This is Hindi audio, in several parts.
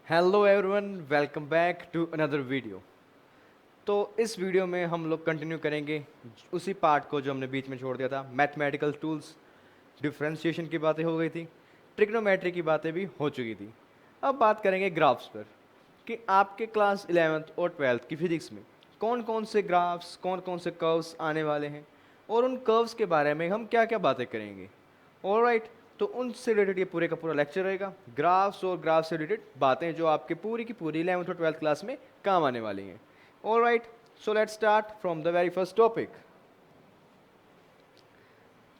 Hello everyone, welcome back to another video. तो इस वीडियो में हम लोग कंटिन्यू करेंगे उसी पार्ट को जो हमने बीच में छोड़ दिया था। मैथमेटिकल टूल्स, डिफरेंशिएशन की बातें हो गई थी, ट्रिग्नोमेट्री की बातें भी हो चुकी थी। अब बात करेंगे ग्राफ्स पर कि आपके क्लास 11th और 12th की फिजिक्स में कौन कौन से ग्राफ्स, कौन कौन से कर्व्स आने वाले हैं और उन कर्व्स के बारे में हम क्या क्या बातें करेंगे। ऑलराइट, तो उनसे रिलेटेड ये पूरे का पूरा लेक्चर रहेगा। ग्राफ्स और ग्राफ से रिलेटेड बातें जो आपके पूरी की पूरी 11th और 12th क्लास में काम आने वाली हैं। Alright, so let's start from the very first topic.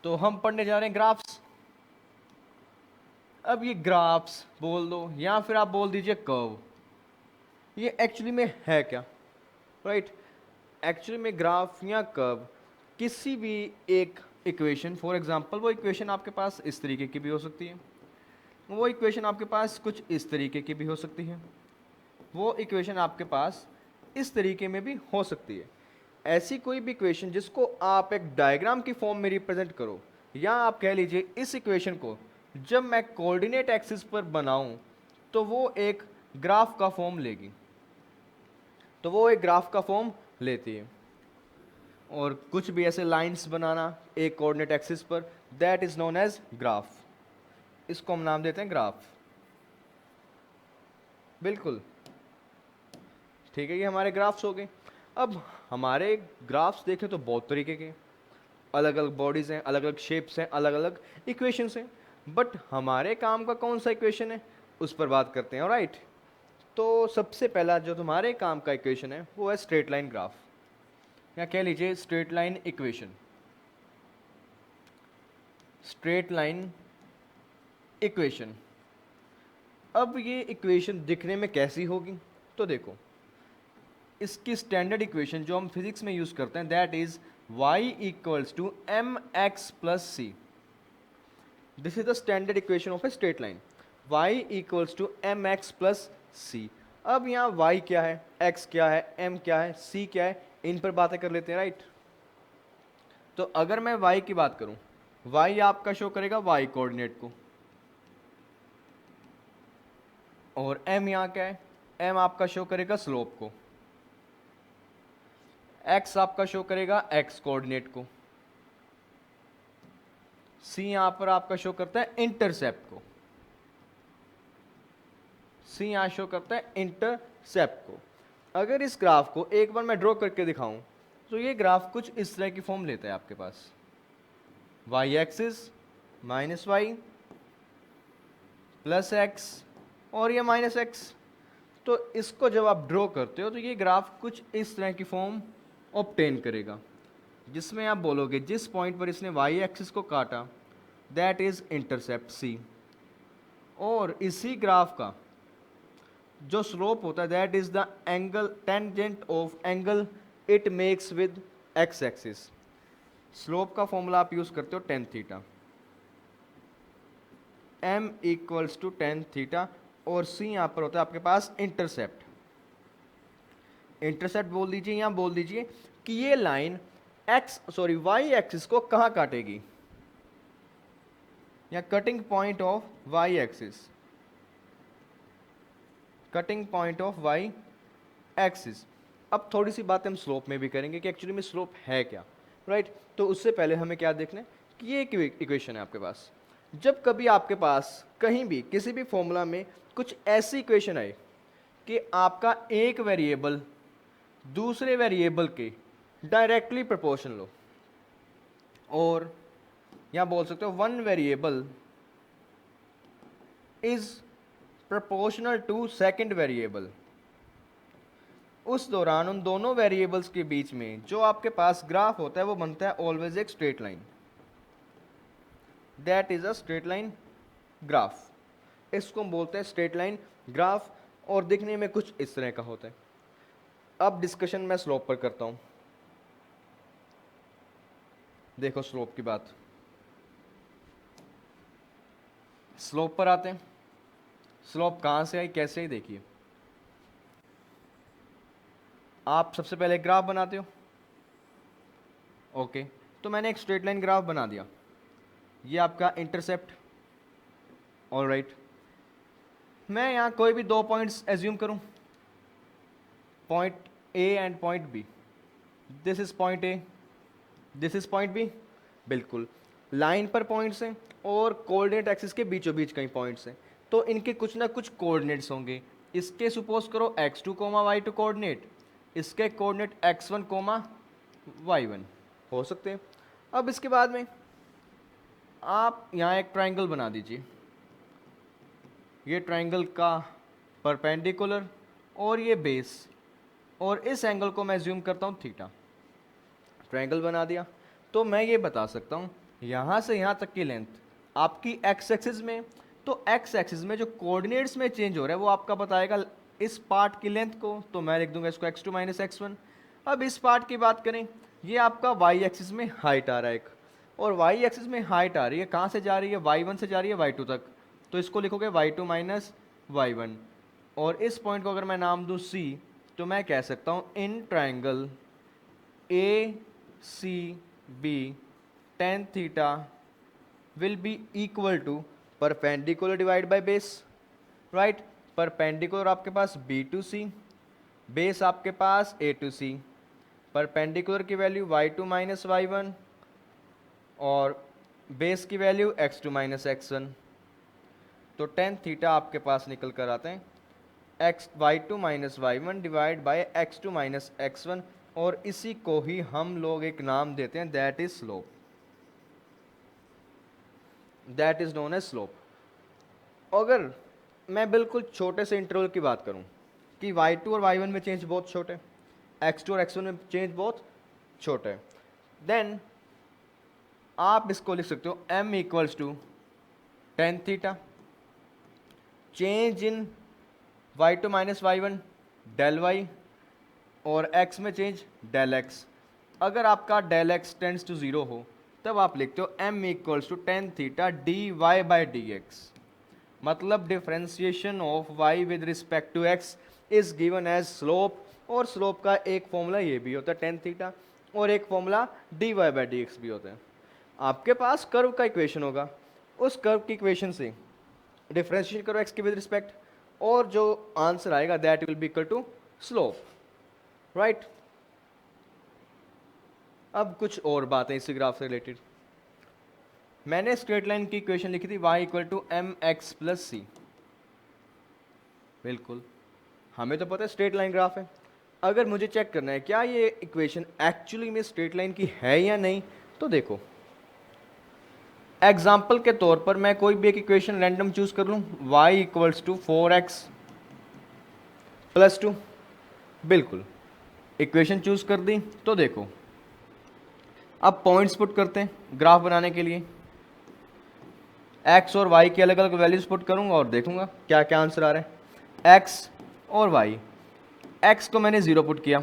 तो हम पढ़ने जा रहे हैं ग्राफ्स। अब ये ग्राफ्स बोल दो या फिर आप बोल दीजिए कर्व, ये एक्चुअली में है क्या? राइट, एक्चुअली में ग्राफ या कर्व किसी भी एक इक्वेशन, फॉर एग्जांपल वो इक्वेशन आपके पास इस तरीके की भी हो सकती है, वो इक्वेशन आपके पास कुछ इस तरीके की भी हो सकती है, वो इक्वेशन आपके पास इस तरीके में भी हो सकती है। ऐसी कोई भी इक्वेशन जिसको आप एक डायग्राम की फॉर्म में रिप्रेजेंट करो, या आप कह लीजिए इस इक्वेशन को जब मैं कोऑर्डिनेट एक्सिस पर बनाऊं तो वो एक ग्राफ का फॉर्म लेगी, तो वो एक ग्राफ का फॉर्म लेती है। और कुछ भी ऐसे लाइंस बनाना एक कोऑर्डिनेट एक्सिस पर, that is known as graph. इसको हम नाम देते हैं ग्राफ। बिल्कुल ठीक है, ये हमारे ग्राफ्स हो गए। अब हमारे ग्राफ्स देखें तो बहुत तरीके के, अलग अलग बॉडीज हैं, अलग अलग शेप्स हैं, अलग अलग इक्वेशंस हैं। बट हमारे काम का कौन सा इक्वेशन है उस पर बात करते हैं। राइट, तो सबसे पहला जो तुम्हारे काम का इक्वेशन है वो है स्ट्रेट लाइन ग्राफ, या कह लीजिए straight line equation. Straight line equation. अब ये इक्वेशन दिखने में कैसी होगी? तो देखो, इसकी स्टैंडर्ड इक्वेशन जो हम फिजिक्स में यूज करते हैं, that is y equals to M X plus C. This is the standard equation of a straight line, y equals to M X plus C. अब यहाँ y क्या है, x क्या है, m क्या है, c क्या है, इन पर बातें कर लेते हैं। राइट, तो अगर मैं y की बात करूं, y आपका शो करेगा y कोऑर्डिनेट को, और m यहाँ क्या है, m आपका शो करेगा स्लोप को, x आपका शो करेगा x कोऑर्डिनेट को, c यहां पर आपका शो करता है इंटरसेप्ट को, c यहां शो करता है इंटरसेप्ट को। अगर इस ग्राफ को एक बार मैं ड्रॉ करके दिखाऊं तो ये ग्राफ कुछ इस तरह की फॉर्म लेता है आपके पास, y axis minus y plus x और ये माइनस एक्स। तो इसको जब आप ड्रॉ करते हो तो ये ग्राफ कुछ इस तरह की फॉर्म ऑब्टेन करेगा, जिसमें आप बोलोगे जिस पॉइंट पर इसने y एक्सिस को काटा दैट इज इंटरसेप्ट c, और इसी ग्राफ का जो स्लोप होता है that is the angle tangent of angle it makes with x axis. Slope का फॉर्मूला आप यूज करते हो tan theta, m equals to tan theta, और c यहां पर होता है आपके पास इंटरसेप्ट। इंटरसेप्ट बोल दीजिए या बोल दीजिए कि ये लाइन y एक्सिस को कहां काटेगी, या cutting point of y axis, cutting point of y axis. अब थोड़ी सी बात हम स्लोप में भी करेंगे कि एक्चुअली में स्लोप है क्या। राइट, तो उससे पहले हमें क्या देखना है कि ये एक इक्वेशन है आपके पास। जब कभी आपके पास कहीं भी किसी भी फॉर्मूला में कुछ ऐसी इक्वेशन आए कि आपका एक वेरिएबल दूसरे वेरिएबल के डायरेक्टली प्रोपोर्शनल हो, और या बोल सकते हो one variable is proportional to second variable, उस दौरान उन दोनों वेरिएबल्स के बीच में जो आपके पास ग्राफ होता है वो बनता है ऑलवेज एक straight line, that is a straight line graph. इसको हम बोलते हैं स्ट्रेट लाइन ग्राफ, और दिखने में कुछ इस तरह का होता है। अब डिस्कशन मैं स्लोप पर करता हूं। देखो स्लोप की बात, स्लोप पर आते हैं। स्लोप कहां से आई, कैसे आई, देखिए आप सबसे पहले ग्राफ बनाते हो। ओके, तो मैंने एक स्ट्रेट लाइन ग्राफ बना दिया, ये आपका इंटरसेप्ट। ऑल राइट, मैं यहाँ कोई भी 2 पॉइंट्स एज्यूम करूँ, point A and point B, this is point A, this is point B, बिल्कुल लाइन पर पॉइंट्स हैं और कोऑर्डिनेट एक्सिस के बीचों बीच कई पॉइंट्स हैं, तो इनके कुछ ना कुछ कोऑर्डिनेट्स होंगे। इसके सपोज करो x2 y2 कोऑर्डिनेट, इसके कोऑर्डिनेट x1 y1 हो सकते हैं। अब इसके बाद में आप यहाँ एक ट्रायंगल बना दीजिए, ये ट्रायंगल का परपेंडिकुलर और ये बेस, और इस एंगल को मैं ज्यूम करता हूँ थीटा। ट्रायंगल बना दिया तो मैं ये बता सकता हूँ यहाँ से यहाँ तक की लेंथ आपकी x एक्सिस में, तो x एक्सिस में जो कोऑर्डिनेट्स में चेंज हो रहा है वो आपका बताएगा इस पार्ट की लेंथ को, तो मैं लिख दूंगा इसको x2 माइनस x1। अब इस पार्ट की बात करें, ये आपका y एक्सिस में हाइट आ रहा है एक, और y एक्सिस में हाइट आ रही है, कहाँ से जा रही है, y1 से जा रही है y2 तक, तो इसको लिखोगे y2 माइनस y1। और इस पॉइंट को अगर मैं नाम दूँ c, तो मैं कह सकता हूँ in triangle A C B tan theta will be equal to perpendicular divide by base, right. Perpendicular आपके पास b टू सी, बेस आपके पास a टू सी, परपेंडिकुलर की वैल्यू y2 माइनस y1 और बेस की वैल्यू x2 माइनस x1, तो tan थीटा आपके पास निकल कर आते हैं y2 minus y1 divide by x2 minus x1, और इसी को ही हम लोग एक नाम देते हैं that is slope, that is known as slope. अगर मैं बिल्कुल छोटे से इंटरवल की बात करूं कि y2 और y1 में चेंज बहुत छोटे, x2 और x1 में चेंज बहुत छोटे, देन आप इसको लिख सकते हो m equals to tan theta, change in y2 minus y1 del y, और x में चेंज डेल x। अगर आपका डेल x टेंड्स टू 0 हो तब आप लिखते हो m equals to tan theta dy by dx, मतलब differentiation of y with respect to x is given as slope, और स्लोप का एक फॉर्मूला ये भी होता है tan थीटा, और एक फॉर्मूला dy बाई dx भी होता है। आपके पास कर्व का इक्वेशन होगा, उस कर्व की इक्वेशन से डिफ्रेंशिएट करो x के विद रिस्पेक्ट, और जो आंसर आएगा that will be equal to slope, right. अब कुछ और बातें इसी ग्राफ से रिलेटेड, मैंने स्ट्रेट लाइन की इक्वेशन लिखी थी y equal to M X plus C, बिल्कुल हमें तो पता है स्ट्रेट लाइन ग्राफ है। अगर मुझे चेक करना है क्या ये इक्वेशन एक्चुअली में स्ट्रेट लाइन की है या नहीं, तो देखो एग्जाम्पल के तौर पर मैं कोई भी एक इक्वेशन रैंडम चूज कर लूँ, y equals to 4x plus 2, बिल्कुल इक्वेशन चूज कर दी। तो देखो अब पॉइंट्स पुट करते हैं ग्राफ बनाने के लिए, x और y की अलग अलग वैल्यूज पुट करूंगा और देखूंगा क्या क्या आंसर आ रहा है। x और y, x को मैंने 0 पुट किया,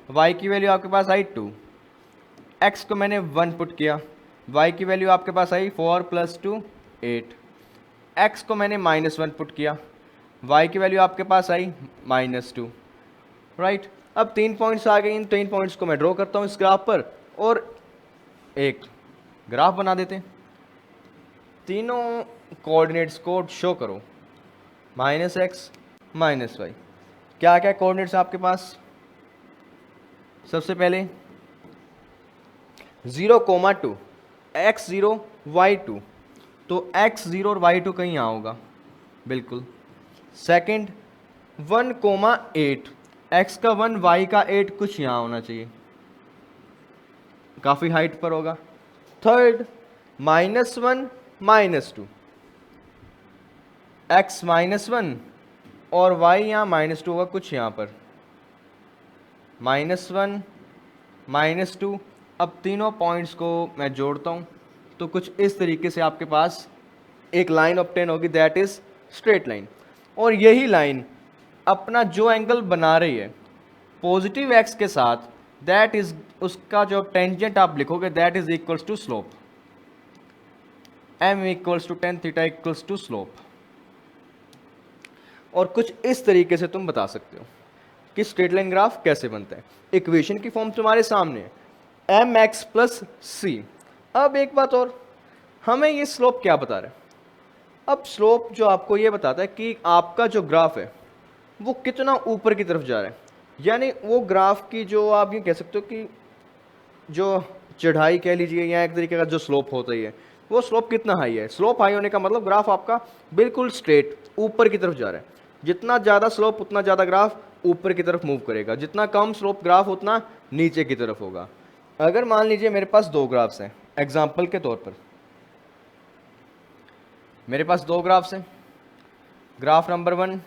y की वैल्यू आपके पास आई 2, x को मैंने 1 पुट किया, y की वैल्यू आपके पास आई 4 प्लस 2 8, x को मैंने -1 पुट किया, y की वैल्यू आपके पास आई -2, राइट। अब 3 पॉइंट्स आ गए, इन 3 पॉइंट्स को मैं ड्रॉ करता हूँ इस ग्राफ पर और एक ग्राफ बना देते हैं। तीनों कोऑर्डिनेट्स को शो करो, -x -y, क्या क्या कोऑर्डिनेट्स आपके पास, सबसे पहले 0,2 x0 y2, तो x0 और y2 कहीं यहाँ होगा, बिल्कुल। सेकंड 1,8 x का 1 y का 8 कुछ यहाँ होना चाहिए, काफ़ी हाइट पर होगा। थर्ड -1 -2 x -1 और y यहाँ -2 होगा कुछ यहाँ पर, -1 -2। अब तीनों पॉइंट्स को मैं जोड़ता हूँ तो कुछ इस तरीके से आपके पास एक लाइन ऑब्टेन होगी दैट इज स्ट्रेट लाइन, और यही लाइन अपना जो एंगल बना रही है पॉजिटिव x के साथ, दैट इज उसका जो टेंजेंट आप लिखोगे that is equals to slope, m equals to tan theta equals to slope. और कुछ इस तरीके से तुम बता सकते हो कि स्ट्रेट लाइन ग्राफ कैसे बनता है। इक्वेशन की फॉर्म तुम्हारे सामने है, mx प्लस सी। अब एक बात और, हमें ये स्लोप क्या बता रहा है, अब स्लोप जो आपको ये बताता है कि आपका जो ग्राफ है वो कितना ऊपर की तरफ जा रहा है, यानी वो ग्राफ की जो आप ये कह सकते हो कि जो चढ़ाई कह लीजिए या एक तरीके का जो स्लोप होता ही है, वो स्लोप कितना हाई है। स्लोप हाई होने का मतलब ग्राफ आपका बिल्कुल स्ट्रेट ऊपर की तरफ जा रहा है। जितना ज़्यादा स्लोप उतना ज़्यादा ग्राफ ऊपर की तरफ मूव करेगा, जितना कम स्लोप ग्राफ उतना नीचे की तरफ होगा। अगर मान लीजिए मेरे पास दो ग्राफ्स हैं, एग्जाम्पल के तौर पर मेरे पास दो ग्राफ्स हैं, ग्राफ नंबर 1,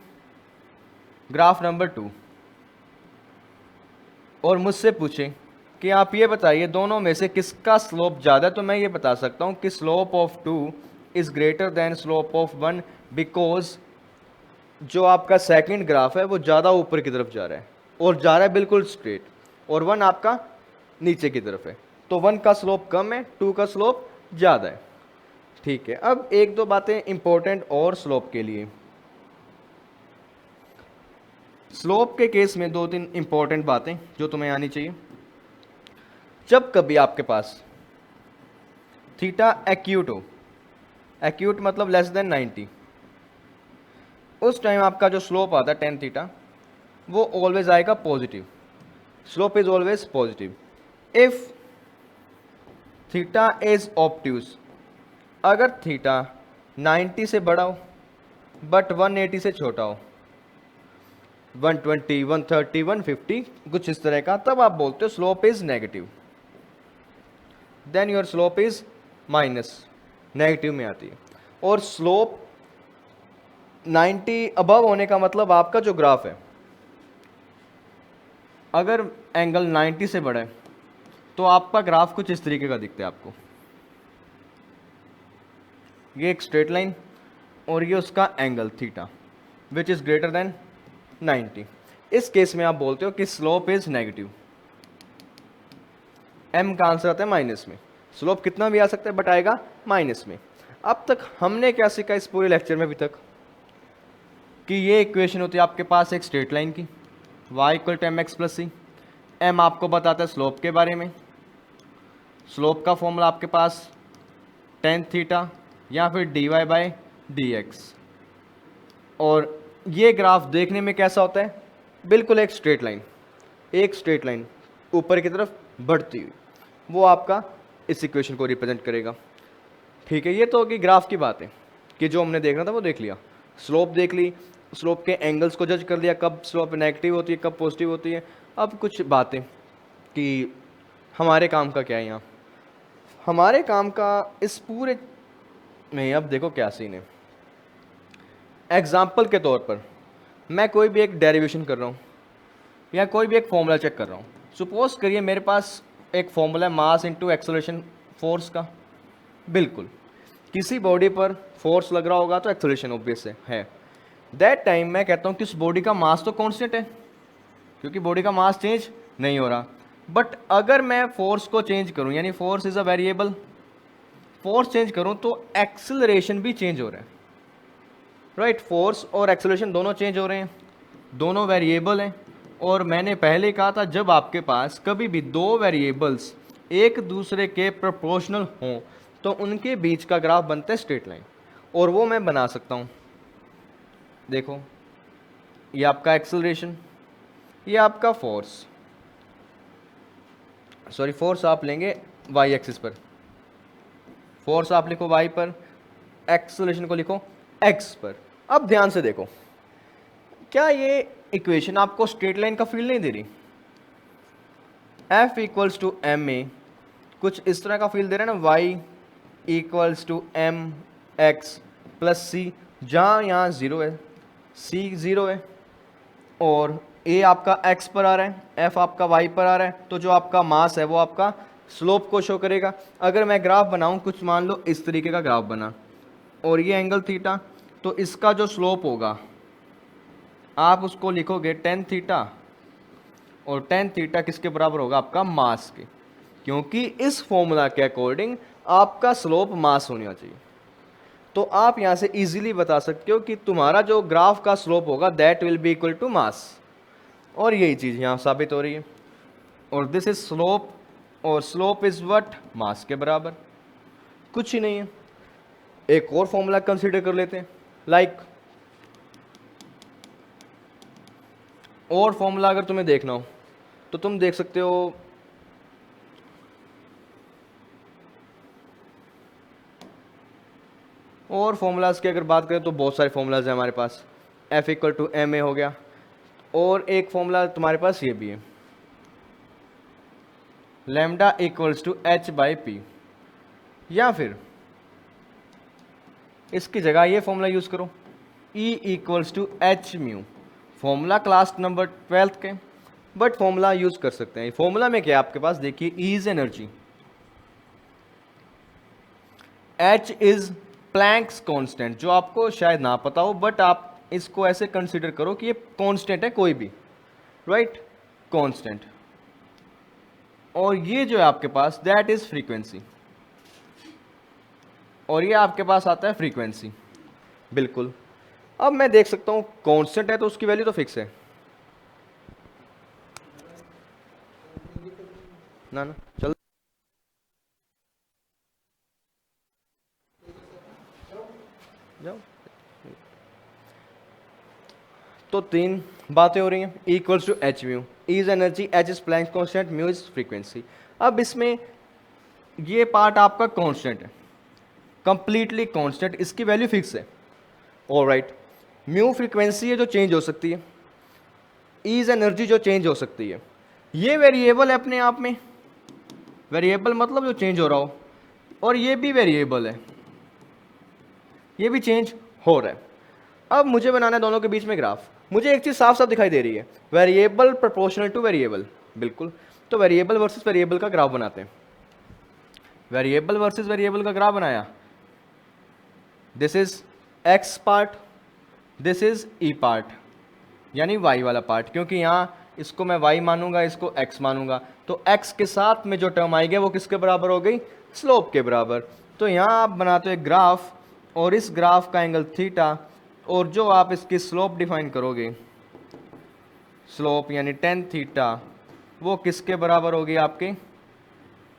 ग्राफ नंबर 2, और मुझसे पूछें कि आप ये बताइए दोनों में से किसका स्लोप ज़्यादा है, तो मैं ये बता सकता हूँ कि slope of 2 is greater than slope of 1, because जो आपका सेकंड ग्राफ है वो ज़्यादा ऊपर की तरफ जा रहा है और जा रहा है बिल्कुल स्ट्रेट, और 1 आपका नीचे की तरफ है। तो 1 का स्लोप कम है, 2 का स्लोप ज़्यादा है। ठीक है, अब एक दो बातें इंपॉर्टेंट और स्लोप के लिए। स्लोप के केस में दो तीन इंपॉर्टेंट बातें जो तुम्हें आनी चाहिए। जब कभी आपके पास थीटा एक्यूट हो, एक्यूट मतलब लेस देन 90, उस टाइम आपका जो स्लोप आता है टेन थीटा वो ऑलवेज आएगा positive. Slope is always positive. If theta is obtuse, अगर थीटा 90 से बड़ा हो बट 180 से छोटा हो, 120, 130, 150 कुछ इस तरह का, तब आप बोलते हो slope is negative. Then your slope is minus, negative में आती है। और स्लोप 90 अबव होने का मतलब आपका जो ग्राफ है, अगर एंगल 90 से बड़ा है तो आपका ग्राफ कुछ इस तरीके का दिखता है आपको। ये एक स्ट्रेट लाइन और ये उसका angle theta which is greater than 90। इस केस में आप बोलते हो कि स्लोप इज नेगेटिव। एम का आंसर आता है माइनस में। स्लोप कितना भी आ सकता है बट आएगा माइनस में। अब तक हमने क्या सीखा इस पूरे लेक्चर में अभी तक, कि ये इक्वेशन होती है आपके पास एक स्ट्रेट लाइन की, y equal to M X plus C. M आपको बताता है स्लोप के बारे में। स्लोप का फॉर्मूला आपके पास टेन थीटा या फिर dy बाई डी एक्स। और ये ग्राफ देखने में कैसा होता है, बिल्कुल एक स्ट्रेट लाइन, एक स्ट्रेट लाइन ऊपर की तरफ बढ़ती हुई, वो आपका इस इक्वेशन को रिप्रेजेंट करेगा। ठीक है, ये तो होगी ग्राफ की बात है कि जो हमने देखना था वो देख लिया, स्लोप देख ली, स्लोप के एंगल्स को जज कर लिया, कब स्लोप नेगेटिव होती है कब पॉजिटिव होती है। अब कुछ बातें कि हमारे काम का क्या है यहाँ, हमारे काम का इस पूरे में अब देखो क्या सीन है। एग्जाम्पल के तौर पर मैं कोई भी एक डेरिवेशन कर रहा हूँ या कोई भी एक फॉर्मूला चेक कर रहा हूँ। सपोज करिए मेरे पास एक फॉर्मूला है मास इनटू एक्सेलरेशन फोर्स का। बिल्कुल किसी बॉडी पर फोर्स लग रहा होगा तो एक्सेलरेशन ऑब्वियस है। दैट टाइम मैं कहता हूँ कि उस बॉडी का मास तो कांस्टेंट है क्योंकि बॉडी का मास चेंज नहीं हो रहा। बट अगर मैं फोर्स को चेंज करूँ, यानी force is a variable, force change करूँ तो एक्सेलरेशन भी चेंज हो रहा है। राइट, फोर्स और एक्सेलरेशन दोनों चेंज हो रहे हैं, दोनों वेरिएबल हैं। और मैंने पहले कहा था जब आपके पास कभी भी दो वेरिएबल्स एक दूसरे के प्रोपोर्शनल हों तो उनके बीच का ग्राफ बनता है स्ट्रेट लाइन, और वो मैं बना सकता हूँ। देखो ये आपका एक्सेलरेशन, ये आपका फोर्स, सॉरी फोर्स आप लेंगे वाई एक्सिस पर, फोर्स आप लिखो वाई पर, एक्सेलरेशन को लिखो एक्स पर। अब ध्यान से देखो, क्या ये इक्वेशन आपको स्ट्रेट लाइन का फील नहीं दे रही? F equals to M A कुछ इस तरह का फील दे रहा है ना, y equals to M X plus C, जहाँ यहाँ जीरो है, c जीरो है और a आपका x पर आ रहा है, f आपका y पर आ रहा है, तो जो आपका मास है वो आपका स्लोप को शो करेगा। अगर मैं ग्राफ बनाऊँ, कुछ मान लो इस तरीके का ग्राफ बना और ये एंगल थीटा, तो इसका जो स्लोप होगा आप उसको लिखोगे टेन थीटा, और टेन थीटा किसके बराबर होगा? आपका मास के, क्योंकि इस फॉर्मूला के अकॉर्डिंग आपका स्लोप मास होना चाहिए। तो आप यहाँ से इजीली बता सकते हो कि तुम्हारा जो ग्राफ का स्लोप होगा that will be equal to mass, और यही चीज़ यहाँ साबित हो रही है। और दिस इज स्लोप, और स्लोप इज व्हाट? मास के बराबर, कुछ ही नहीं है। एक और फॉर्मूला कंसीडर कर लेते हैं, लाइक और फॉर्मूला अगर तुम्हें देखना हो तो तुम देख सकते हो, और फॉर्मूलाज की अगर बात करें तो बहुत सारे फॉर्मूलाज हैं हमारे पास। F equal to M A हो गया, और एक फॉर्मूला तुम्हारे पास ये भी है, lambda equals to H by P, या फिर इसकी जगह ये फॉर्मूला यूज करो, E equals to H mu. Formula class number 12th के, बट फॉर्मूला यूज कर सकते हैं। फॉर्मूला में क्या है आपके पास, देखिए E is energy, H is Planck's constant, जो आपको शायद ना पता हो, बट आप इसको ऐसे कंसीडर करो कि ये कांस्टेंट है कोई भी, राइट, कांस्टेंट। और ये जो है आपके पास दैट इज फ्रीक्वेंसी, और ये आपके पास आता है फ्रीक्वेंसी, बिल्कुल। अब मैं देख सकता हूं कांस्टेंट है तो उसकी वैल्यू तो फिक्स है ना, चल जाओ। तो तीन बातें हो रही हैं, E equals to H mu, E is energy, H is Planck's constant, mu is frequency. अब इसमें ये पार्ट आपका कांस्टेंट है, कंप्लीटली कांस्टेंट, इसकी वैल्यू फिक्स है, ऑलराइट। म्यू फ्रीक्वेंसी है जो चेंज हो सकती है, E इज एनर्जी जो चेंज हो सकती है। ये वेरिएबल है अपने आप में, वेरिएबल मतलब जो चेंज हो रहा हो, और ये भी वेरिएबल है, ये भी चेंज हो रहा है। अब मुझे बनाना है दोनों के बीच में ग्राफ। मुझे एक चीज साफ साफ दिखाई दे रही है, वेरिएबल प्रोपोर्शनल टू वेरिएबल, बिल्कुल। तो वेरिएबल वर्सेस वेरिएबल का ग्राफ बनाते हैं। वेरिएबल वर्सेस वेरिएबल का ग्राफ बनाया, this is x part, this is E part, यानी वाई वाला पार्ट, क्योंकि यहाँ इसको मैं वाई मानूंगा, इसको एक्स मानूंगा, तो एक्स के साथ में जो टर्म आएगी वो किसके बराबर हो गई, स्लोप के बराबर। तो यहाँ आप बनाते हो एक ग्राफ, और इस ग्राफ का एंगल थीटा, और जो आप इसकी स्लोप डिफाइन करोगे, स्लोप यानी टेन थीटा, वो किसके बराबर होगी आपके,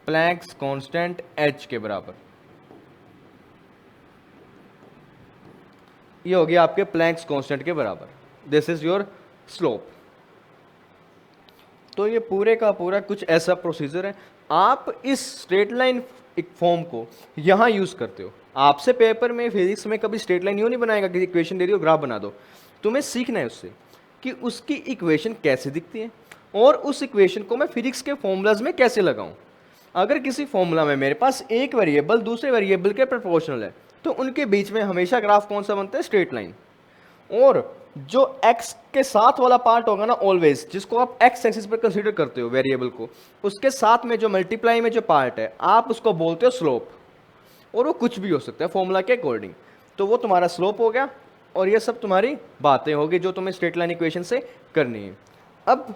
प्लैंक्स कांस्टेंट h के बराबर। ये होगी आपके प्लैंक्स कांस्टेंट के बराबर, दिस इज योर स्लोप। तो ये पूरे का पूरा कुछ ऐसा प्रोसीजर है। आप इस स्ट्रेट लाइन फॉर्म को यहां यूज करते हो। आपसे पेपर में फिजिक्स में कभी स्ट्रेट लाइन यूं नहीं बनाएगा कि इक्वेशन दे दी हो ग्राफ बना दो। तुम्हें सीखना है उससे कि उसकी इक्वेशन कैसे दिखती है, और उस इक्वेशन को मैं फिजिक्स के फॉर्मूलाज में कैसे लगाऊं। अगर किसी फॉर्मूला में मेरे पास एक वेरिएबल दूसरे वेरिएबल के प्रोपोर्शनल है, तो उनके बीच में हमेशा ग्राफ कौन सा बनता है, स्ट्रेट लाइन। और जो x के साथ वाला पार्ट होगा ना ऑलवेज, जिसको आप x एक्सिस पर कंसीडर करते हो वेरिएबल को, उसके साथ में जो मल्टीप्लाई में जो पार्ट है आप उसको बोलते हो स्लोप, और वो कुछ भी हो सकता है फॉर्मूला के अकॉर्डिंग। तो वो तुम्हारा स्लोप हो गया, और ये सब तुम्हारी बातें होगी जो तुम्हें स्ट्रेट लाइन इक्वेशन से करनी है। अब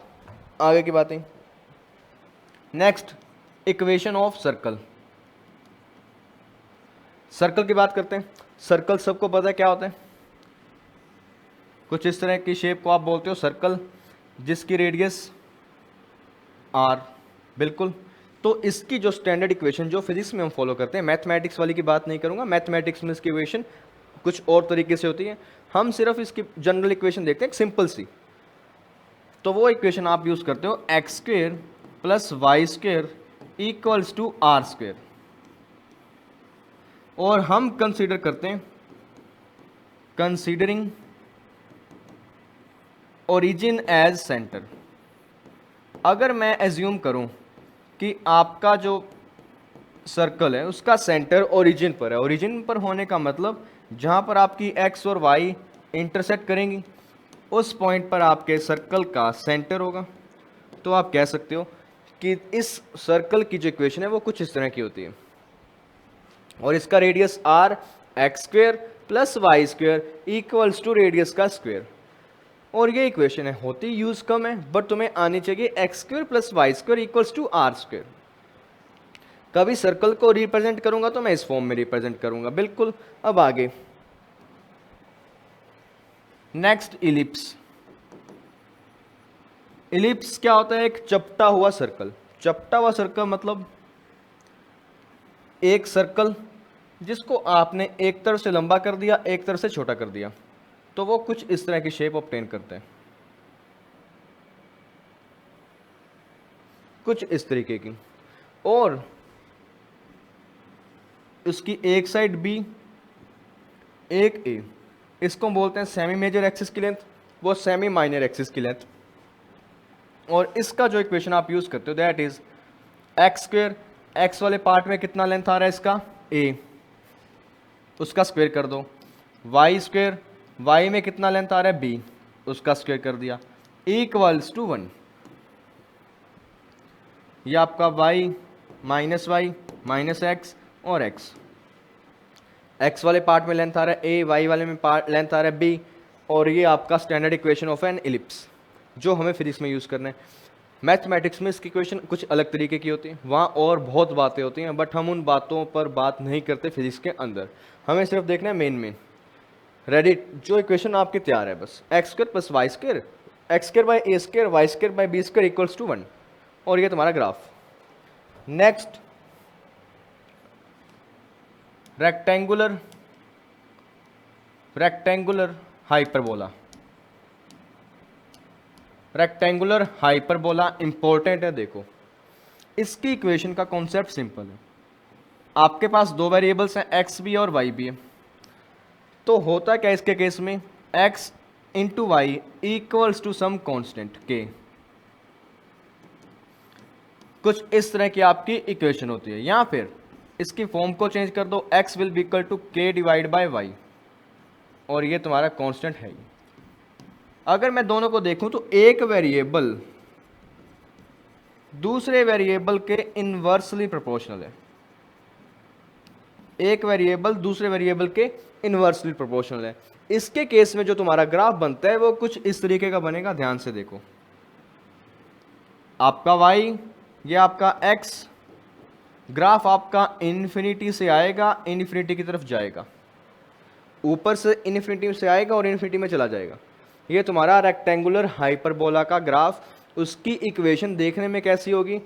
आगे की बातें, next equation of circle. Circle की बात करते हैं। सर्कल सबको पता है क्या होता है, कुछ इस तरह की शेप को आप बोलते हो सर्कल, जिसकी रेडियस r, बिल्कुल। तो इसकी जो स्टैंडर्ड इक्वेशन जो फिजिक्स में हम फॉलो करते हैं, मैथमेटिक्स वाली की बात नहीं करूंगा, मैथमेटिक्स में इसकी इक्वेशन कुछ और तरीके से होती है, हम सिर्फ इसकी जनरल इक्वेशन देखते हैं, एक सिंपल सी। तो वो इक्वेशन आप यूज करते हो X square plus Y square equals to R square, और हम कंसीडर करते हैं कंसीडरिंग ओरिजिन एज सेंटर। अगर मैं एज्यूम करूं कि आपका जो सर्कल है उसका सेंटर ओरिजिन पर है, ओरिजिन पर होने का मतलब जहां पर आपकी एक्स और वाई इंटरसेक्ट करेंगी उस पॉइंट पर आपके सर्कल का सेंटर होगा, तो आप कह सकते हो कि इस सर्कल की जो इक्वेशन है वो कुछ इस तरह की होती है, और इसका radius r, X square plus Y square equals to radius का स्क्वेयर। और ये इक्वेशन है, होती यूज कम है, बट तुम्हें आनी चाहिए X square plus Y square equals to R square. कभी सर्कल को रिप्रेजेंट करूंगा तो मैं इस फॉर्म में रिप्रेजेंट करूंगा, बिल्कुल। अब आगे नेक्स्ट इलिप्स। इलिप्स क्या होता है, एक चपटा हुआ सर्कल। चपटा हुआ सर्कल मतलब एक सर्कल जिसको आपने एक तरफ से लंबा कर दिया, एक तरफ से छोटा कर दिया, तो वो कुछ इस तरह की शेप ऑब्टेन करते हैं, कुछ इस तरीके की। और उसकी एक साइड बी, एक ए, इसको बोलते हैं सेमी मेजर एक्सिस की लेंथ, वो सेमी माइनर एक्सिस की लेंथ। और इसका जो इक्वेशन आप यूज करते हो that is x square, x वाले पार्ट में कितना लेंथ आ रहा है इसका ए, उसका स्क्वेयर कर दो, वाई स्क्वेयर, वाई में कितना लेंथ आ रहा है बी, उसका स्क्वेयर कर दिया, इक्वल्स टू 1। ये आपका वाई माइनस एक्स और एक्स, एक्स वाले पार्ट में लेंथ आ रहा है ए, वाई वाले में लेंथ आ रहा है बी, और ये आपका standard equation of N ellipse जो हमें फिजिक्स में यूज़ करना है। मैथमेटिक्स में इसकी इक्वेशन कुछ अलग तरीके की होती है, वहाँ और बहुत बातें होती हैं, बट हम उन बातों पर बात नहीं करते फिजिक्स के अंदर, हमें सिर्फ देखना है मेन। रेडी, जो इक्वेशन आपके तैयार है बस X square plus Y square, X square by A square, Y square by B square equals to 1, और ये तुम्हारा ग्राफ। Next, rectangular hyperbola. Rectangular hyperbola important है। देखो, इसकी इक्वेशन का कॉन्सेप्ट सिंपल है। आपके पास दो वेरिएबल्स हैं एक्स भी और वाई भी है, तो होता क्या इसके केस में, X into Y equals to some constant K, कुछ इस तरह की आपकी इक्वेशन होती है। या फिर इसकी फॉर्म को चेंज कर दो, X will be equal to K divide by Y, और ये तुम्हारा कांस्टेंट है। अगर मैं दोनों को देखूं तो एक वेरिएबल दूसरे वेरिएबल के इनवर्सली प्रोपोर्शनल है, एक वेरिएबल दूसरे वेरिएबल के इनवर्सली प्रोपोर्शनल है। इसके केस में जो तुम्हारा ग्राफ बनता है वो कुछ इस तरीके का बनेगा। ध्यान से देखो, आपका y, ये आपका x, ग्राफ आपका इन्फिनिटी से आएगा, इन्फिनिटी की तरफ जाएगा, ऊपर से इन्फिनिटी से आएगा और इन्फिनिटी में चला जाएगा। ये तुम्हारा रेक्टेंगुलर हाइपरबोला का ग्राफ। उसकी इक्वेशन देखने में कैसी होगी,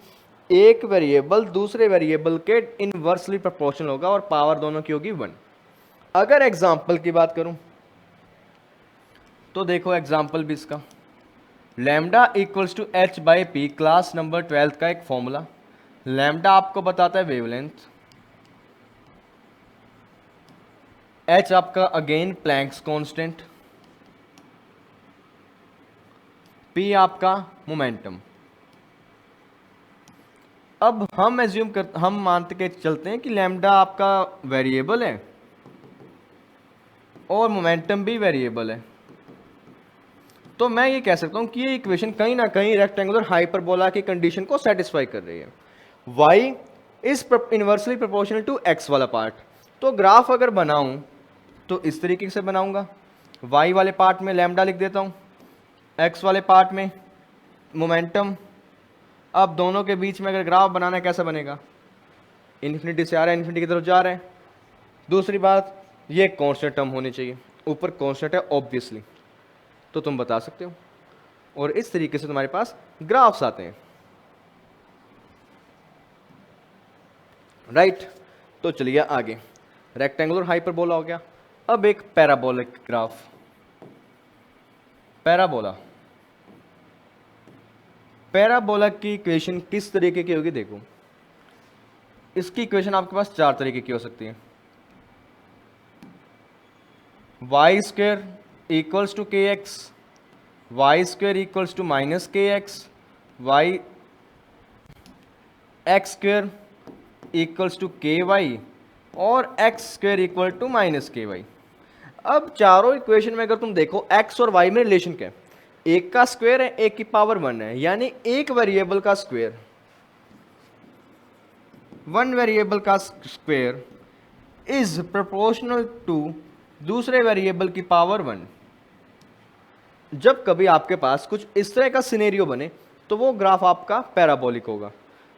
एक वेरिएबल दूसरे वेरिएबल के इनवर्सली प्रोपोर्शनल होगा और पावर दोनों की होगी 1। अगर एग्जाम्पल की बात करूं तो देखो एग्जाम्पल भी इसका, lambda equals to H by P, class number 12 का एक फॉर्मूला। लैम्डा आपको बताता है वेवलेंथ, एच आपका अगेन प्लैंक्स कांस्टेंट, पी आपका मोमेंटम। अब हम मानते के चलते हैं कि लैम्डा आपका वेरिएबल है और मोमेंटम भी वेरिएबल है, तो मैं ये कह सकता हूं कि ये इक्वेशन कहीं ना कहीं रेक्टेंगुलर हाइपरबोला की कंडीशन को सेटिस्फाई कर रही है। y is inversely proportional to x वाला पार्ट। तो ग्राफ अगर बनाऊं तो इस तरीके से बनाऊंगा, y वाले पार्ट में लैम्डा लिख देता हूं, x वाले पार्ट में मोमेंटम। अब दोनों के बीच में अगर ग्राफ बनाना है कैसा बनेगा, इन्फिनिटी से आ रहा है, इन्फिनिटी की तरफ जा रहा है। दूसरी बात, ये कांस्टेंट टर्म होनी चाहिए, ऊपर कांस्टेंट है ऑब्वियसली, तो तुम बता सकते हो। और इस तरीके से तुम्हारे पास ग्राफ्स आते हैं, राइट। तो चलिए आगे, रेक्टेंगुलर हाइपरबोला हो गया। अब एक पैराबोलिक ग्राफ, पैराबोला की इक्वेशन किस तरीके की होगी, देखो इसकी इक्वेशन आपके पास चार तरीके की हो सकती है। Y square equals to K X, Y square equals to minus K X, Y X square equals to K Y, और X square equal to minus K Y. अब चारों इक्वेशन में अगर तुम देखो एक्स और वाई में रिलेशन क्या है, एक का स्क्वायर है, एक की पावर 1 है, यानी एक वेरिएबल का स्क्वायर, वन वेरिएबल का स्क्वायर इज प्रोपोर्शनल टू दूसरे वेरिएबल की पावर 1। जब कभी आपके पास कुछ इस तरह का सिनेरियो बने तो वो ग्राफ आपका पैराबोलिक होगा।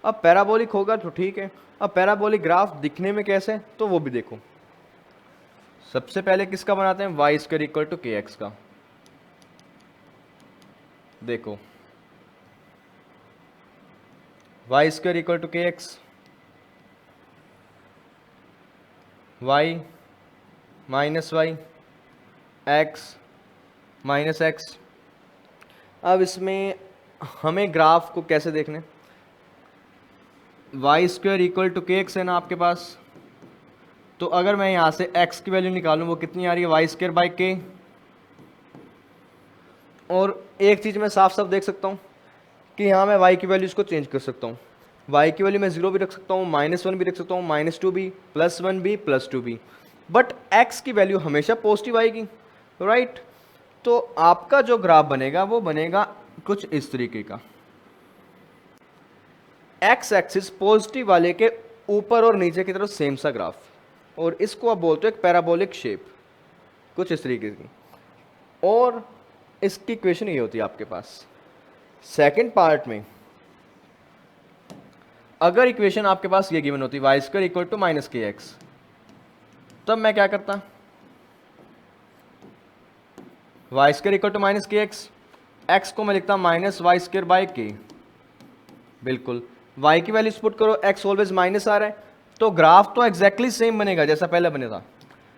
अब पैराबोलिक होगा तो ठीक है, अब पैराबोलिक ग्राफ दिखने में कैसे, तो वो भी देखो। सबसे पहले किसका बनाते हैं, Y square equal to K X का। देखो Y square equal to K X, Y minus Y, X minus X. अब इसमें हमें ग्राफ को कैसे देखने, Y square equal to K X है ना आपके पास, तो अगर मैं यहाँ से x की वैल्यू निकालूं वो कितनी आ रही है, वाई स्क्वायर बाई के। और एक चीज़ मैं साफ साफ देख सकता हूँ कि यहाँ मैं y की वैल्यूज़ को चेंज कर सकता हूँ। y की वैल्यू मैं 0 भी रख सकता हूँ, -1 भी रख सकता हूँ, -2 भी, +1 भी, +2 भी, बट x की वैल्यू हमेशा पॉजिटिव आएगी, राइट। तो आपका जो ग्राफ बनेगा वो बनेगा कुछ इस तरीके का, x एक्सिस पॉजिटिव वाले के ऊपर और नीचे की तरफ सेम सा ग्राफ, और इसको आप बोलते हो एक पैराबोलिक शेप, कुछ इस तरीके की। और इसकी इक्वेशन ये होती है आपके पास सेकंड पार्ट में, अगर इक्वेशन आपके पास ये गिवन होती Y square equal to minus K X, तब मैं क्या करता, Y square equal to minus K X, X को मैं लिखता माइनस वाई स्क्वायर बाय के। बिल्कुल, y की वैल्यू पुट करो, x ऑलवेज माइनस आ रहा है, तो ग्राफ तो एग्जैक्टली सेम बनेगा जैसा पहले बने था,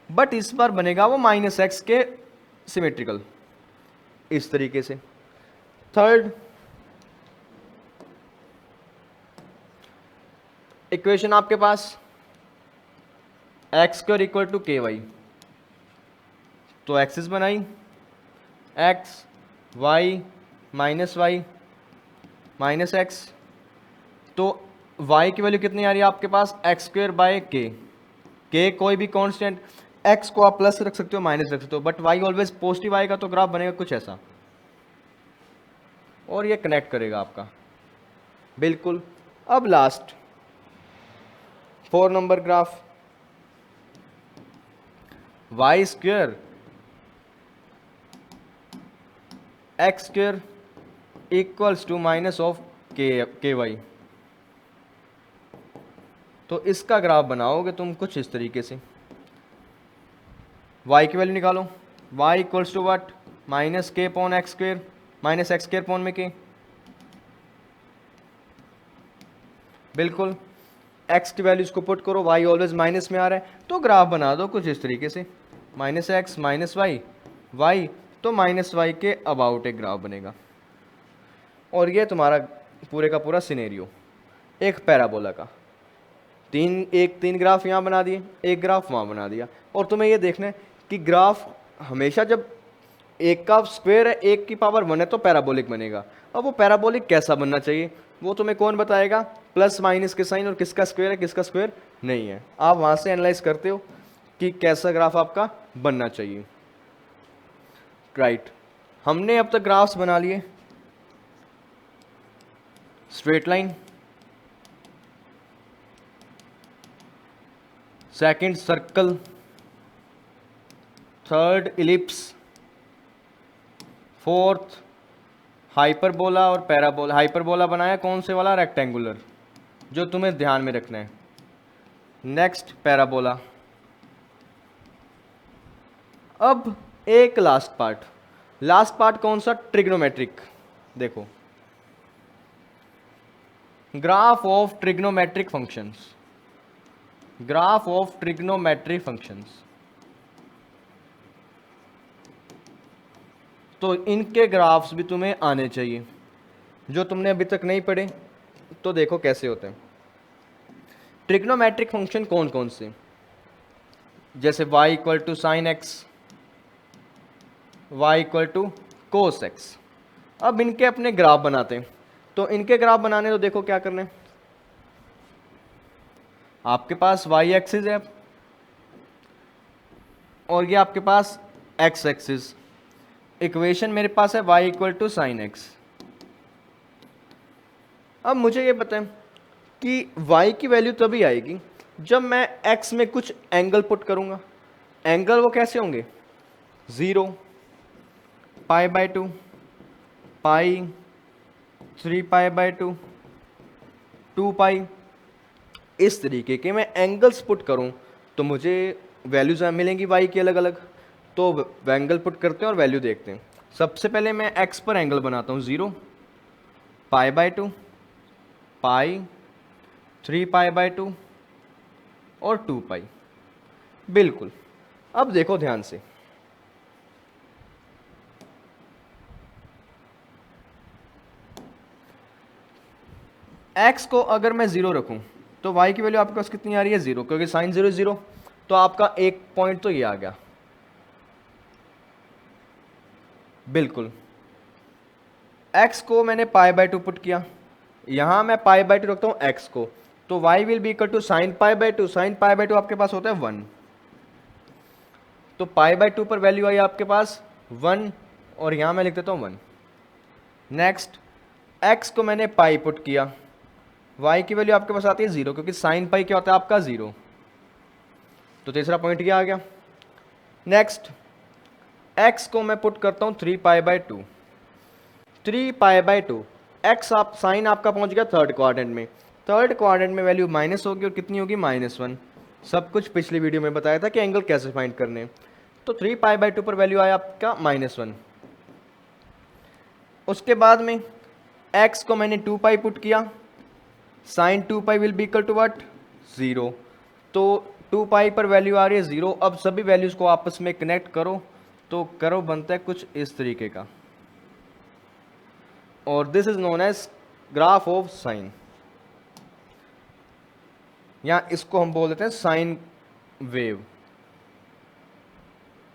बट इस बार बनेगा वो माइनस एक्स के सिमेट्रिकल, इस तरीके से। थर्ड इक्वेशन आपके पास X square equal to K Y, तो एक्सिस बनाई, X Y minus Y minus X, तो y की वैल्यू कितनी आ रही है आपके पास, एक्स स्क्वायर बाय के कोई भी कांस्टेंट, x को आप प्लस रख सकते हो माइनस रख सकते हो, बट y ऑलवेज पॉजिटिव आएगा, तो ग्राफ बनेगा कुछ ऐसा, और ये कनेक्ट करेगा आपका बिल्कुल। अब last 4 number graph, Y square X square equals to minus of K Y, तो इसका ग्राफ बनाओगे तुम कुछ इस तरीके से, y की वैल्यू निकालो, y equals to what, minus K power X square, minus X square power में के, बिल्कुल x की वैल्यूज को पुट करो, y ऑलवेज माइनस में आ रहा है, तो ग्राफ बना दो कुछ इस तरीके से, minus X minus Y Y, तो माइनस वाई के अबाउट एक ग्राफ बनेगा। और ये तुम्हारा पूरे का पूरा सिनेरियो एक पैराबोला का, तीन ग्राफ यहाँ बना दिए, एक ग्राफ वहाँ बना दिया, और तुम्हें ये देखना है कि ग्राफ हमेशा जब एक का स्क्वायर है, एक की पावर 1 है, तो पैराबोलिक बनेगा। अब वो पैराबोलिक कैसा बनना चाहिए वो तुम्हें कौन बताएगा, प्लस माइनस के साइन और किसका स्क्वायर है किसका स्क्वायर नहीं है, आप वहाँ से एनालाइज करते हो कि कैसा ग्राफ आपका बनना चाहिए, राइट। हमने अब तक ग्राफ्स बना लिए, straight line, second circle, third ellipse, fourth hyperbola और पैराबोला। हाइपरबोला बनाया कौन से वाला, रेक्टेंगुलर, जो तुम्हें ध्यान में रखना है। Next parabola. अब एक लास्ट पार्ट कौन सा, ट्रिग्नोमेट्रिक। देखो graph of trigonometric functions, graph of trigonometric functions, तो इनके ग्राफ्स भी तुम्हें आने चाहिए, जो तुमने अभी तक नहीं पढ़े, तो देखो कैसे होते हैं। ट्रिग्नोमेट्रिक फंक्शन कौन कौन से, जैसे y equal to sine X, y equal to cos X. अब इनके अपने ग्राफ बनाते हैं, तो इनके ग्राफ बनाने तो देखो क्या करना है, आपके पास y एक्सिस है और ये आपके पास x एक्सिस, इक्वेशन मेरे पास है y equal to sine X. अब मुझे ये बताएं कि y की वैल्यू तभी आएगी जब मैं x में कुछ एंगल पुट करूंगा। एंगल वो कैसे होंगे, 0, π/2, पाई, 3π/2, 2π, इस तरीके के मैं एंगल्स पुट करूं तो मुझे वैल्यूज मिलेंगी y की अलग अलग। तो एंगल पुट करते हैं और वैल्यू देखते हैं। सबसे पहले मैं x पर एंगल बनाता हूँ 0, π/2, पाई, 3π/2 और 2π। बिल्कुल। अब देखो ध्यान से, x को अगर मैं 0 रखूं तो y की वैल्यू आपके पास कितनी आ रही है 0, क्योंकि साइन 0 0, तो आपका एक पॉइंट तो ये आ गया। बिल्कुल, x को मैंने पाई बाय 2 पुट किया, यहां मैं पाई बाय 2 रखता हूं x को, तो y will be equal to sine pi by 2, sine pi by 2 आपके पास होता है 1, तो पाई बाय 2 पर वैल्यू आई आपके पास 1, और यहां मैं लिख देता हूं 1। नेक्स्ट, x को मैंने पाई पुट किया, y की वैल्यू आपके पास आती है 0, क्योंकि साइन पाई क्या होता है आपका 0, तो तीसरा पॉइंट ये आ गया। नेक्स्ट, x को मैं पुट करता हूं 3 pi by 2, 3 pi by 2, x आप साइन आपका पहुंच गया थर्ड क्वाड्रेंट में, थर्ड क्वाड्रेंट में वैल्यू माइनस होगी, और कितनी होगी -1। सब कुछ पिछली वीडियो में बताया था कि एंगल कैसे फाइंड करने, तो 3 पाई बाय 2 पर वैल्यू आया आपका -1। उसके बाद में x को मैंने 2 पाई पुट किया, sine 2 pi will be equal to what 0, तो 2 पाई पर वैल्यू आ रही है 0। अब सभी वैल्यूज को आपस में कनेक्ट करो, तो करो बनता है कुछ इस तरीके का, और this is known as graph of sine, या इसको हम बोल देते हैं sine wave.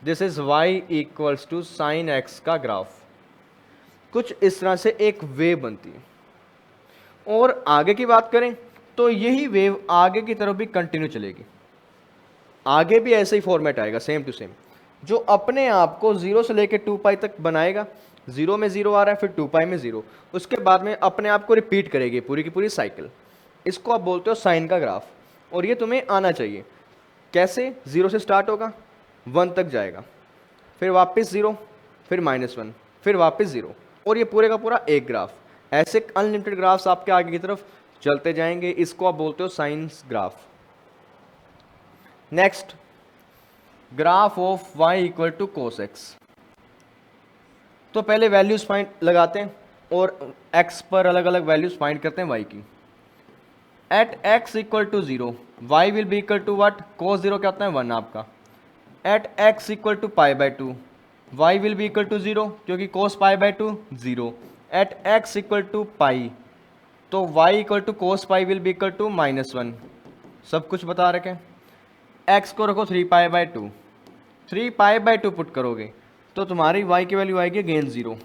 This is y equals to sine x का ग्राफ, कुछ इस तरह से एक वेव बनती है। और आगे की बात करें तो यही वेव आगे की तरफ भी कंटिन्यू चलेगी, आगे भी ऐसे ही फॉर्मेट आएगा सेम टू सेम, जो अपने आप को 0 से लेकर 2 पाई तक बनाएगा, 0 में 0 आ रहा है, फिर 2 पाई में 0, उसके बाद में अपने आप को रिपीट करेगी पूरी की पूरी साइकिल। इसको आप बोलते हो साइन का ग्राफ, और ये तुम्हें आना चाहिए। कैसे? 0 से स्टार्ट होगा, 1 तक जाएगा, फिर वापस 0, फिर -1, फिर वापस 0, और ये पूरे का पूरा एक ग्राफ। ऐसे अनलिमिटेड ग्राफ्स आपके आगे की तरफ चलते जाएंगे, इसको आप बोलते हो sine's graph. Next, graph of y equal to cos X. तो पहले वैल्यूज फाइंड लगाते हैं और x पर अलग अलग वैल्यूज फाइंड करते हैं y की। At x equal to 0 y will be equal to what, cos 0 क्या होता है 1 आपका। At x equal to pi by 2 y will be equal to 0, क्योंकि cos pi by 2 0। At x equal to pi, तो y equal to cos pi will be equal to -1, सब कुछ बता रखे। x को रखो 3 pi by 2, 3 pi by 2 put करोगे तो तुम्हारी y की वैल्यू आएगी अगेन 0।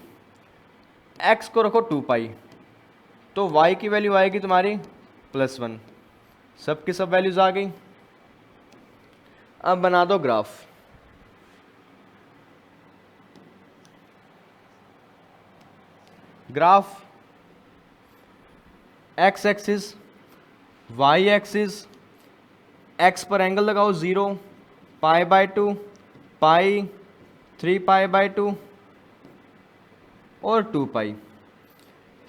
x को रखो 2 पाई, तो y की वैल्यू आएगी तुम्हारी +1, सब की सब वैल्यूज आ गई। अब बना दो graph. Graph x axis, y axis, x पर एंगल लगाओ 0, पाई बाय 2, पाई, 3 पाई बाय 2 और 2 पाई।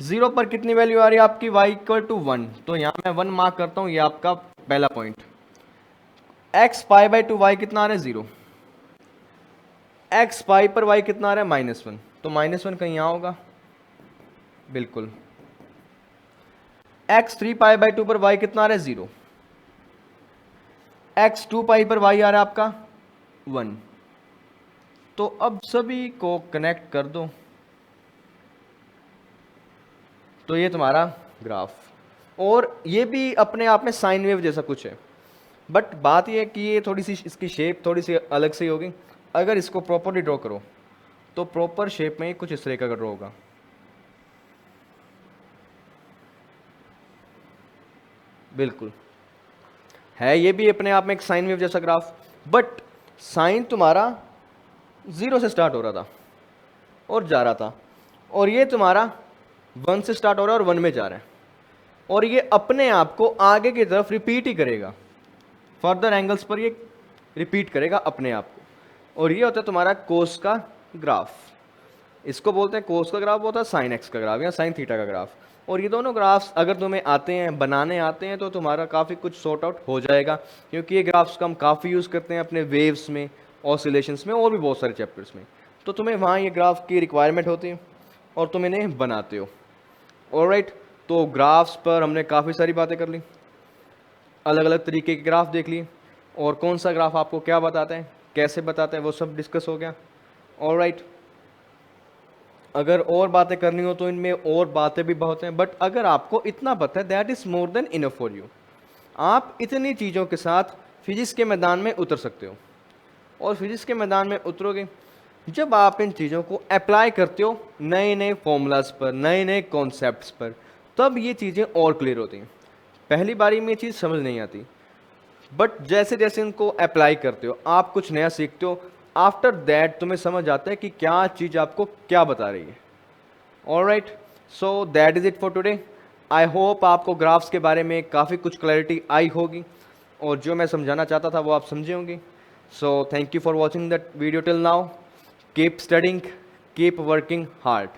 0 पर कितनी वैल्यू आ रही है आपकी, y इक्वल टू 1, तो यहां मैं 1 मार्क करता हूं, ये आपका पहला point. x pi by 2 y कितना आ रहा है 0, x पाई पर y कितना आ रहा है -1, तो -1 कहीं यहां होगा, बिल्कुल। x 3 पाई बाय 2 पर y कितना आ रहा है 0, x 2 पाई पर y आ रहा है आपका 1। तो अब सभी को कनेक्ट कर दो, तो ये तुम्हारा ग्राफ, और ये भी अपने आप में साइन वेव जैसा कुछ है, बट बात ये है कि ये थोड़ी सी इसकी शेप थोड़ी सी अलग से होगी। अगर इसको प्रॉपरली ड्रॉ करो तो प्रॉपर शेप में कुछ इस तरह का ड्रॉ होगा, बिल्कुल है ये भी अपने आप में एक साइन वेव जैसा ग्राफ, बट साइन तुम्हारा 0 से स्टार्ट हो रहा था और जा रहा था, और ये तुम्हारा 1 से स्टार्ट हो रहा है और 1 में जा रहा है, और ये अपने आप को आगे की तरफ रिपीट ही करेगा, फर्दर एंगल्स पर ये रिपीट करेगा अपने आप को, और ये होता है तुम्हारा कोस का ग्राफ। इसको बोलते हैं कोस का ग्राफ, होता है साइन एक्स का ग्राफ या साइन थीटा का ग्राफ। और ये दोनों ग्राफ्स अगर तुम्हें आते हैं, बनाने आते हैं, तो तुम्हारा काफ़ी कुछ सॉर्ट आउट हो जाएगा, क्योंकि ये ग्राफ्स का हम काफ़ी यूज़ करते हैं अपने वेव्स में, ऑसिलेशंस में, और भी बहुत सारे चैप्टर्स में। तो तुम्हें वहाँ ये ग्राफ की रिक्वायरमेंट होती है और तुम इन्हें बनाते हो। ऑलराइट, तो ग्राफ्स पर हमने काफ़ी सारी बातें कर ली, अलग अलग तरीके के ग्राफ देख लिए। और कौन सा ग्राफ आपको क्या बताता है, कैसे बताता है, वो सब डिस्कस हो गया। ऑलराइट, अगर और बातें करनी हो तो इनमें और बातें भी बहुत हैं, बट अगर आपको इतना पता है that is more than enough for you. आप इतनी चीज़ों के साथ फिजिक्स के मैदान में उतर सकते हो। और फिजिक्स के मैदान में उतरोगे जब आप इन चीज़ों को अप्लाई करते हो नए नए फॉर्मूलाज पर, नए नए कॉन्सेप्ट्स पर, तब ये चीज़ें और क्लियर होती हैं। पहली बारी में ये चीज़ समझ नहीं आती, बट जैसे जैसे इनको अप्लाई करते हो, आप कुछ नया सीखते हो, आफ्टर दैट तुम्हें समझ आता है कि क्या चीज़ आपको क्या बता रही है। Alright, so that is it for today. I hope आपको ग्राफ्स के बारे में काफ़ी कुछ क्लैरिटी आई होगी और जो मैं समझाना चाहता था वो आप समझे होंगे। So thank you for watching that video till now. Keep studying, keep working hard.